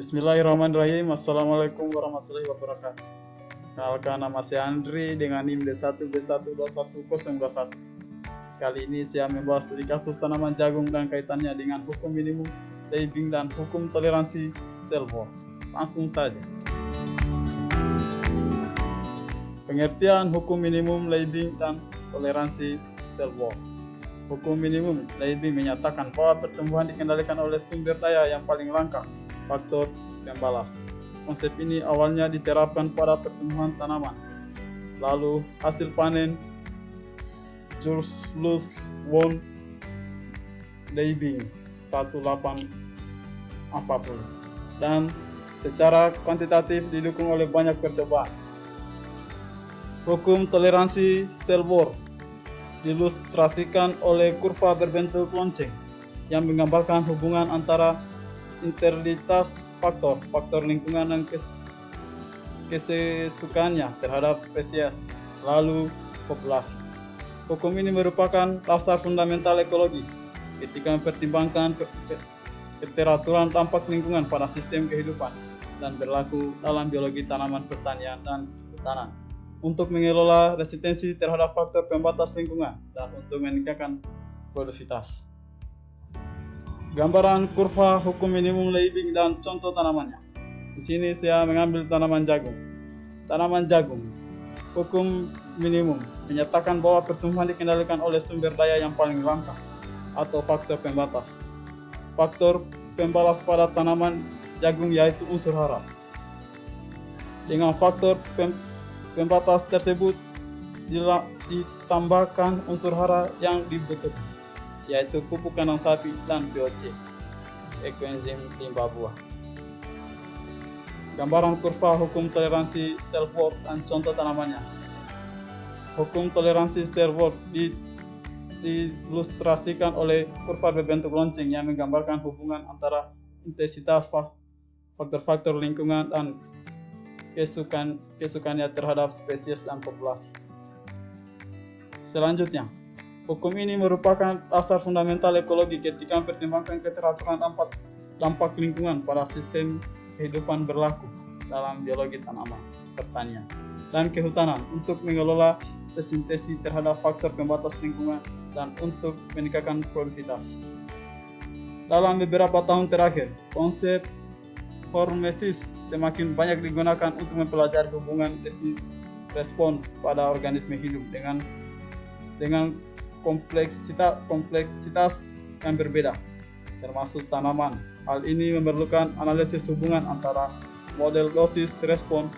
Bismillahirrahmanirrahim. Assalamualaikum warahmatullahi wabarakatuh. Kenalkan, nama saya Andri dengan NIM D1B1211021. Kali ini saya membahas studi kasus tanaman jagung dan kaitannya dengan hukum minimum labeling dan hukum toleransi sell war. Langsung saja. Pengertian hukum minimum labeling dan toleransi sell war. Hukum minimum labeling menyatakan bahwa pertumbuhan dikendalikan oleh sumber daya yang paling langka, faktor pembalas. Konsep ini awalnya diterapkan pada pertumbuhan tanaman. Lalu hasil panen Jules Verne Liebing 1840 dan secara kuantitatif didukung oleh banyak percobaan. Hukum toleransi sell war diilustrasikan oleh kurva berbentuk lonceng yang menggambarkan hubungan antara interlitas faktor lingkungan dan kesesukaannya terhadap spesies, lalu populasi. Hukum ini merupakan dasar fundamental ekologi ketika mempertimbangkan keteraturan dampak lingkungan pada sistem kehidupan dan berlaku dalam biologi tanaman, pertanian, dan kehutanan untuk mengelola resistensi terhadap faktor pembatas lingkungan dan untuk meningkatkan produktivitas. Gambaran kurva hukum minimum labeling dan contoh tanamannya. Di sini saya mengambil tanaman jagung. Tanaman jagung, hukum minimum menyatakan bahwa pertumbuhan dikendalikan oleh sumber daya yang paling langka atau faktor pembatas. Faktor pembalas pada tanaman jagung yaitu unsur hara. Dengan faktor pembatas tersebut ditambahkan unsur hara yang dibutuhkan, yaitu pupuk kandang sapi dan VOC, ekoenzim limbah buah. Gambaran kurva hukum toleransi sell war dan contoh tanamannya. Hukum toleransi sell war diilustrasikan oleh kurva berbentuk lonceng yang menggambarkan hubungan antara intensitas faktor-faktor lingkungan dan kesukaannya terhadap spesies dan populasi. Selanjutnya, hukum ini merupakan dasar fundamental ekologi ketika mempertimbangkan keteraturan dampak lingkungan pada sistem kehidupan berlaku dalam biologi tanaman, pertanian, dan kehutanan untuk mengelola resistensi terhadap faktor pembatas lingkungan dan untuk meningkatkan produktivitas. Dalam beberapa tahun terakhir, konsep hormesis semakin banyak digunakan untuk mempelajari hubungan respons pada organisme hidup dengan kompleksitas yang berbeda, termasuk tanaman. Hal ini memerlukan analisis hubungan antara model dosis respon,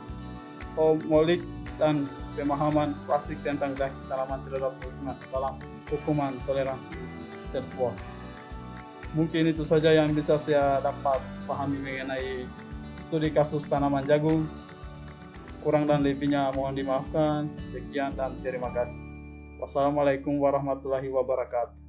homolik, dan pemahaman klasik tentang reaksi tanaman terhadap lingkungan dalam hukuman toleransi sell war. Mungkin itu saja yang bisa saya dapat pahami mengenai studi kasus tanaman jagung. Kurang dan lebihnya mohon dimaafkan. Sekian dan terima kasih. Wassalamualaikum warahmatullahi wabarakatuh.